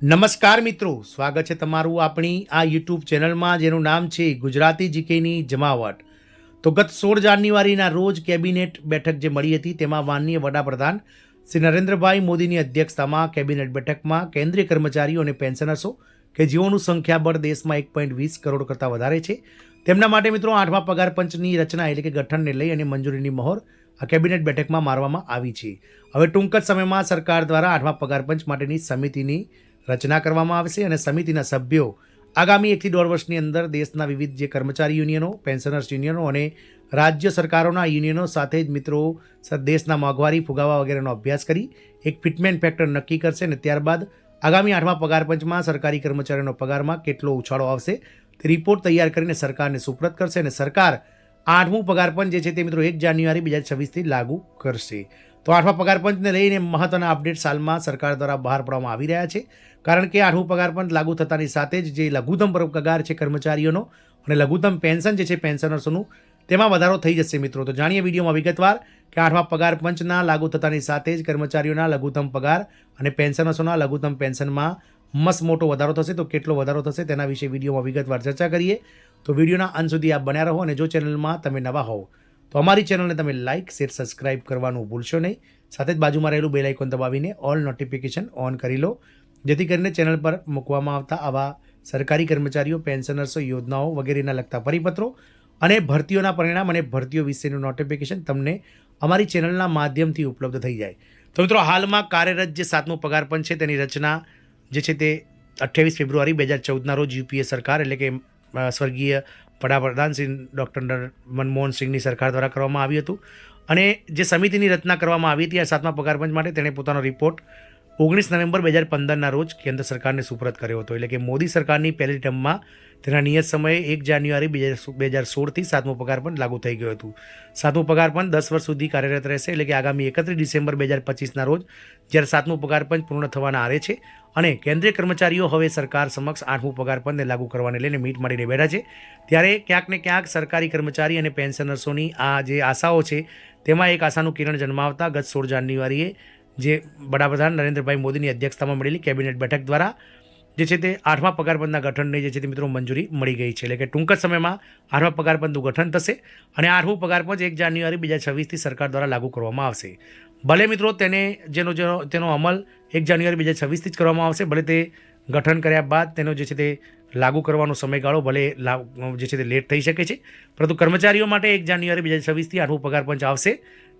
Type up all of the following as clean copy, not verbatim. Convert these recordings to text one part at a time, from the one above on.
નમસ્કાર મિત્રો, સ્વાગત છે તમારું આપણી આ યુટ્યુબ ચેનલમાં જેનું નામ છે ગુજરાતી જીકેની જમાવટ. તો ગત 16 જાન્યુઆરીના રોજ કેબિનેટ બેઠક જે મળી હતી તેમાં માનનીય વડાપ્રધાન શ્રી નરેન્દ્રભાઈ મોદીની અધ્યક્ષતામાં કેબિનેટ બેઠકમાં કેન્દ્રીય કર્મચારીઓ અને પેન્શનર્સો કે જેઓનું સંખ્યાબળ દેશમાં 1.20 કરોડ કરતાં વધારે છે તેમના માટે મિત્રો 8મા પગાર પંચની રચના એટલે કે ગઠનને લઈ અને મંજૂરીની મહોર આ કેબિનેટ બેઠકમાં મારવામાં આવી છે. હવે ટૂંક જ સમયમાં સરકાર દ્વારા 8મા પગાર પંચ માટેની સમિતિની રચના કરવામાં આવશે અને સમિતિના સભ્યો આગામી 1 થી 1.5 વર્ષની અંદર દેશના વિવિધ જે કર્મચારી યુનિયનો, પેન્શનર્સ યુનિયનો અને રાજ્ય સરકારોના યુનિયનો સાથે જ મિત્રો દેશના મોંઘવારી ફુગાવા વગેરેનો અભ્યાસ કરી એક ફિટમેન્ટ ફેક્ટર નક્કી કરશે અને ત્યારબાદ આગામી 8મા પગાર પંચમાં સરકારી કર્મચારીઓનો પગારમાં કેટલો ઉછાળો આવશે તે રિપોર્ટ તૈયાર કરીને સરકારને સુપ્રત કરશે અને સરકાર 8મું પગાર પંચ જે છે તે મિત્રો 1 જાન્યુઆરી 2026થી લાગુ કરશે. તો 8મા પગાર પંચને લઈને મહત્વના અપડેટ્સ હાલમાં સરકાર દ્વારા બહાર પાડવામાં આવી રહ્યા છે, કારણ કે 8મું પગાર પંચ લાગુ થતાની સાથે જ જે લઘુત્તમ પગાર છે કર્મચારીઓનો અને લઘુત્તમ પેન્શન જે છે પેન્શનર્સોનું તેમાં વધારો થઈ જશે મિત્રો. તો જાણીએ વિડીયોમાં વિગતવાર કે 8મા પગાર પંચના લાગુ થતાની સાથે જ કર્મચારીઓના લઘુત્તમ પગાર અને પેન્શનર્સોના લઘુત્તમ પેન્શનમાં મસ્ત મોટો વધારો થશે. તો કેટલો વધારો થશે તેના વિશે વિડીયોમાં વિગતવાર ચર્ચા કરીએ. તો વિડીયોના અંત સુધી આપ બન્યા રહો અને જો ચેનલમાં તમે નવા હોવ તો અમારી ચેનલને તમે લાઇક, શેર, સબસ્ક્રાઇબ કરવાનું ભૂલશો નહીં. સાથે જ બાજુમાં રહેલું બેલ આઇકોન દબાવીને ઓલ નોટિફિકેશન ઓન કરી લો, જેથી કરીને ચેનલ પર મૂકવામાં આવતા આવા સરકારી કર્મચારીઓ, પેન્શનર્સો, યોજનાઓ વગેરેના લગતા પરિપત્રો અને ભરતીઓના પરિણામ અને ભરતીઓ વિશેનું નોટિફિકેશન તમને અમારી ચેનલના માધ્યમથી ઉપલબ્ધ થઈ જાય. તો મિત્રો હાલમાં કાર્યરત જે 7મું પગાર પંચ છે તેની રચના જે છે તે 28 ફેબ્રુઆરી 2014ના રોજ યુપીએ સરકાર એટલે કે સ્વર્ગીય વડાપ્રધાન શ્રી ડૉક્ટર મનમોહન સિંહની સરકાર દ્વારા કરવામાં આવ્યું હતું અને જે સમિતિની રચના કરવામાં આવી હતી આ 7મા પગાર પંચ માટે તેણે પોતાનો રિપોર્ટ 19 નવેમ્બર 2015ના રોજ કેન્દ્ર સરકારને સુપરત કર્યો હતો. એટલે કે મોદી સરકારની પહેલી ટર્મમાં તેના નિયત સમયે 1 જાન્યુઆરી 2016થી 7મું પગાર પંચ લાગુ થઈ ગયું હતું. 7મું પગાર પંચ 10 વર્ષ સુધી કાર્યરત રહેશે. એટલે કે આગામી 31 ડિસેમ્બર 2025ના રોજ જ્યારે 7મું પગાર પંચ પૂર્ણ થવાના આરે છે અને કેન્દ્રીય કર્મચારીઓ હવે સરકાર સમક્ષ 8મું પગાર પંચને લાગુ કરવાને લઈને મીટ માંડીને બેઠા છે, ત્યારે ક્યાંક ને ક્યાંક સરકારી કર્મચારી અને પેન્શનર્સોની આ જે આશાઓ છે તેમાં એક આશાનું કિરણ જન્માવતા ગત 16 જાન્યુઆરીએ જે વડાપ્રધાન નરેન્દ્રભાઈ મોદીની અધ્યક્ષતામાં મળેલી કેબિનેટ બેઠક દ્વારા જે છે તે 8મા પગાર પંચના ગઠનને જે છે તે મિત્રો મંજૂરી મળી ગઈ છે. એટલે કે ટૂંક જ સમયમાં 8મા પગાર પંચનું ગઠન થશે અને 8મું પગાર પંચ 1 જાન્યુઆરી 2026થી સરકાર દ્વારા લાગુ કરવામાં આવશે. ભલે મિત્રો તેનો અમલ 1 જાન્યુઆરી 2026થી જ કરવામાં આવશે, ભલે તે ગઠન કર્યા બાદ તેનો જે છે તે લાગુ કરવાનો સમયગાળો ભલે જે છે તે લેટ થઈ શકે છે, પરંતુ કર્મચારીઓ માટે 1 જાન્યુઆરી 2026થી 8મું પગાર પંચ આવશે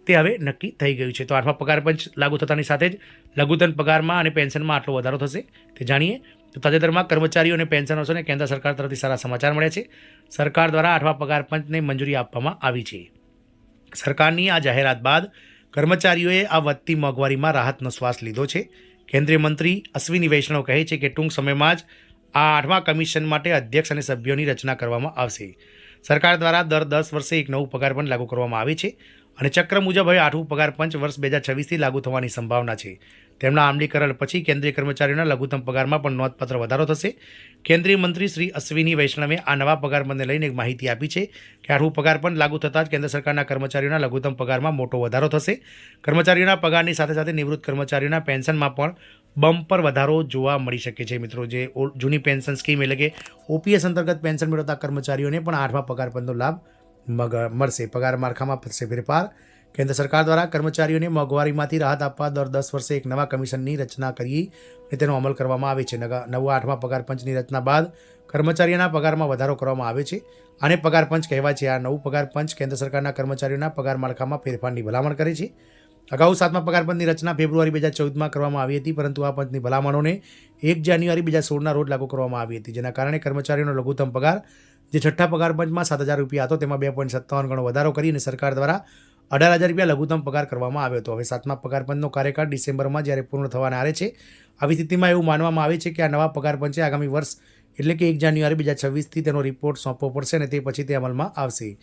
તે હવે નક્કી થઈ ગયું છે. તો 8મા પગાર પંચ લાગુ થતાની સાથે જ લઘુત્તમ પગારમાં અને પેન્શનમાં આટલો વધારો થશે તે જાણીએ. તો તાજેતરમાં કર્મચારીઓ અને પેન્શનર્સોને કેન્દ્ર સરકાર તરફથી સારા સમાચાર મળ્યા છે. સરકાર દ્વારા 8મા પગાર પંચને મંજૂરી આપવામાં આવી છે. સરકારની આ જાહેરાત બાદ કર્મચારીઓએ આ વધતી મોંઘવારીમાં રાહતનો શ્વાસ લીધો છે. કેન્દ્રીય મંત્રી અશ્વિની વૈષ્ણવ કહે છે કે ટૂંક સમયમાં જ આ 8મા કમિશન માટે અધ્યક્ષ અને સભ્યોની રચના કરવામાં આવશે. સરકાર દ્વારા દર 10 વર્ષે એક નવું પગાર પંચ લાગુ કરવામાં આવે છે અને ચક્ર મુજબ હવે 8મું પગાર પંચ વર્ષ 2026થી લાગુ થવાની સંભાવના છે. તેમના અમલીકરણ પછી કેન્દ્રીય કર્મચારીઓના લઘુત્તમ પગારમાં પણ નોંધપાત્ર વધારો થશે. કેન્દ્રીય મંત્રી શ્રી અશ્વિની વૈષ્ણવે આ નવા પગાર પંચને લઈને એક માહિતી આપી છે કે 8મું પગાર પંચ લાગુ થતાં જ કેન્દ્ર સરકારના કર્મચારીઓના લઘુત્તમ પગારમાં મોટો વધારો થશે. કર્મચારીઓના પગારની સાથે સાથે નિવૃત્ત કર્મચારીઓના પેન્શનમાં પણ બમ્પર વધારો જોવા મળી શકે છે. મિત્રો જે જૂની પેન્શન સ્કીમ એટલે કે ઓપીએસ અંતર્ગત પેન્શન મેળવતા કર્મચારીઓને પણ 8મા પગાર પંચનો લાભ મળશે. પગાર માળખામાં થશે ફેરફાર. કેન્દ્ર સરકાર દ્વારા કર્મચારીઓને મોંઘવારીમાંથી રાહત આપવા દર 10 વર્ષે એક નવા કમિશનની રચના કરી અને તેનો અમલ કરવામાં આવે છે. નવા 8મા પગાર પંચની રચના બાદ કર્મચારીઓના પગારમાં વધારો કરવામાં આવે છે. આને પગાર પંચ કહેવાય છે. આ નવું પગાર પંચ કેન્દ્ર સરકારના કર્મચારીઓના પગાર માળખામાં ફેરફારની ભલામણ કરે છે. અગાઉ 7મા પગાર પંચની રચના ફેબ્રુઆરી 2014માં કરવામાં આવી હતી, પરંતુ આ પંચની ભલામણોને 1 જાન્યુઆરી 2016ના રોજ લાગુ કરવામાં આવી હતી, જેના કારણે કર્મચારીઓનો લઘુત્તમ પગાર જે છઠ્ઠા પગાર પંચમાં 7,000 રૂપિયા હતો તેમાં 2.57 ગણો વધારો કરી અને સરકાર દ્વારા 18,000 રૂપિયા લઘુત્તમ પગાર કરવામાં આવ્યો હતો. હવે 7મા પગાર પંચનો કાર્યકાળ ડિસેમ્બરમાં જ્યારે પૂર્ણ થવાના આરે છે, આવી સ્થિતિમાં એવું માનવામાં આવે છે કે આ નવા પગાર પંચે આગામી વર્ષ એટલે કે 1 જાન્યુઆરી 2026થી તેનો રિપોર્ટ સોંપવો પડશે અને તે પછી તે અમલમાં આવશે.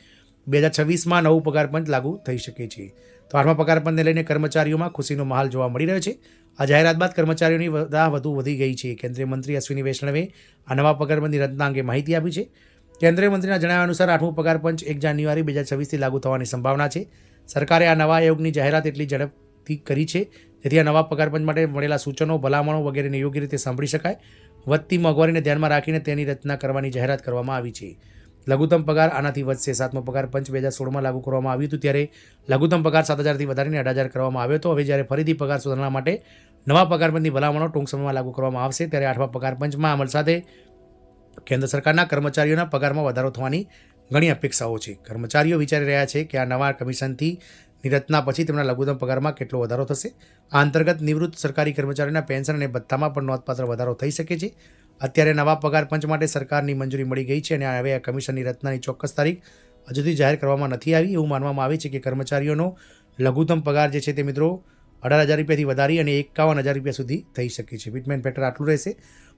2026માં નવું પગાર પંચ લાગુ થઈ શકે છે. તો 8મા પગાર પંચને લઈને કર્મચારીઓમાં ખુશીનો માહોલ જોવા મળી રહ્યો છે. આ જાહેરાત બાદ કર્મચારીઓની રાહ વધુ વધી ગઈ છે. કેન્દ્રીય મંત્રી અશ્વિની વૈષ્ણવે આ નવા પગાર પંચની રચના અંગે માહિતી આપી છે. કેન્દ્રીય મંત્રીના જણાવ્યા અનુસાર 8મું પગાર પંચ 1 જાન્યુઆરી 2026થી લાગુ થવાની સંભાવના છે. સરકારે આ નવા આયોગની જાહેરાત એટલી ઝડપથી કરી છે જેથી આ નવા પગાર પંચ માટે મળેલા સૂચનો, ભલામણો વગેરેને યોગ્ય રીતે સાંભળી શકાય. વધતી મોંઘવારીને ધ્યાનમાં રાખીને તેની રચના કરવાની જાહેરાત કરવામાં આવી છે. લઘુત્તમ પગાર આનાથી વધશે. 7મો પગાર પંચ 2016માં લાગુ કરવામાં આવ્યું હતું, ત્યારે લઘુત્તમ પગાર 7,000થી વધારીને 8,000 કરવામાં આવ્યો હતો. હવે જ્યારે ફરીથી પગાર સુધારણા માટે નવા પગાર પંચની ભલામણો ટૂંક સમયમાં લાગુ કરવામાં આવશે, ત્યારે 8મા પગાર પંચમાં અમલ સાથે કેન્દ્ર સરકારના કર્મચારીઓના પગારમાં વધારો થવાની ઘણી અપેક્ષાઓ છે. કર્મચારીઓ વિચારી રહ્યા છે કે આ નવા કમિશનથી રચના પછી તેમના લઘુત્તમ પગારમાં કેટલો વધારો થશે. આ અંતર્ગત નિવૃત્ત સરકારી કર્મચારીઓના પેન્શન અને ભથ્થામાં પણ નોંધપાત્ર વધારો થઈ શકે છે. અત્યારે નવા પગાર પંચ માટે સરકારની મંજૂરી મળી ગઈ છે અને હવે આ કમિશનની રચનાની ચોક્કસ તારીખ હજુ સુધી જાહેર કરવામાં નથી આવી. એવું માનવામાં આવે છે કે કર્મચારીઓનો લઘુત્તમ પગાર જે છે તે મિત્રો 18,000 રૂપિયાથી વધારી અને 51,000 રૂપિયા સુધી થઈ શકે છે. ફિટમેન ફેક્ટર આટલું રહેશે.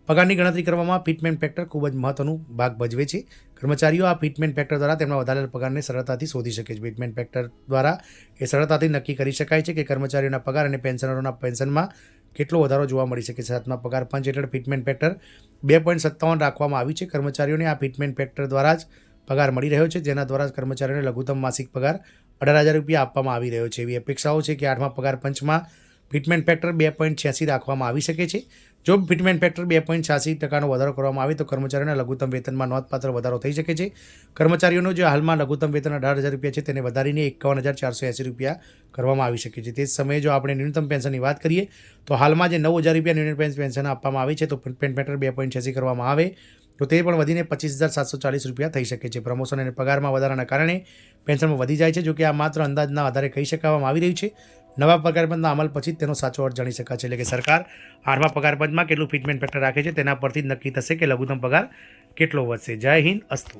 પગારની ગણતરી કરવામાં ફિટમેન ફેક્ટર ખૂબ જ મહત્વનું ભાગ ભજવે છે. કર્મચારીઓ આ ફિટમેન ફેક્ટર દ્વારા તેમના વધારેલા પગારને સરળતાથી શોધી શકે છે. ફિટમેન ફેક્ટર દ્વારા એ સરળતાથી નક્કી કરી શકાય છે કે કર્મચારીઓના પગાર અને પેન્શનરોના પેન્શનમાં કેટલો વધારો જોવા મળી શકે છે. 7મા પગાર પંચ હેઠળ ફિટમેન ફેક્ટર 2.57 રાખવામાં આવ્યું છે. કર્મચારીઓને આ ફિટમેન ફેક્ટર દ્વારા જ પગાર મળી રહ્યો છે, જેના દ્વારા કર્મચારીઓને લઘુત્તમ માસિક પગાર 18,000 રૂપિયા આપવામાં આવી રહ્યો છે. એવી અપેક્ષાઓ છે કે 8મા પગાર પંચમાં ફિટમેન ફેક્ટર 2.86 રાખવામાં આવી શકે છે. જો ફિટમેન ફેક્ટર 2.86% વધારો કરવામાં આવે તો કર્મચારીઓના લઘુત્તમ વેતનમાં નોંધપાત્ર વધારો થઈ શકે છે. કર્મચારીઓનું જે હાલમાં લઘુત્તમ વેતન 18,000 રૂપિયા છે તેને વધારીને 51,480 રૂપિયા કરવામાં આવી શકે છે. તે જ સમયે જો આપણે ન્યૂનતમ પેન્શનની વાત કરીએ તો હાલમાં જે 9,000 રૂપિયા ન્યૂનતમ પેન્શન આપવામાં આવે છે, તો ફિટમેન ફેક્ટર 2.86 કરવામાં આવે તો તે પણ વધીને 25,740 રૂપિયા થઈ શકે છે. પ્રમોશન અને પગારમાં વધારાના કારણે પેન્શનમાં વધી જાય છે. જો કે આ માત્ર અંદાજના આધારે કહી શકાવામાં આવી રહ્યું છે. નવા પગાર પંચના અમલ પછી તેનો સાચો અર્થ જાણી શકાશે. એટલે કે સરકાર 8મા પગાર પંચમાં કેટલું ફિટમેન ફેક્ટર રાખે છે તેના પરથી જ નક્કી થશે કે લઘુત્તમ પગાર કેટલો વધશે. જય હિન્દ, અસ્તુ.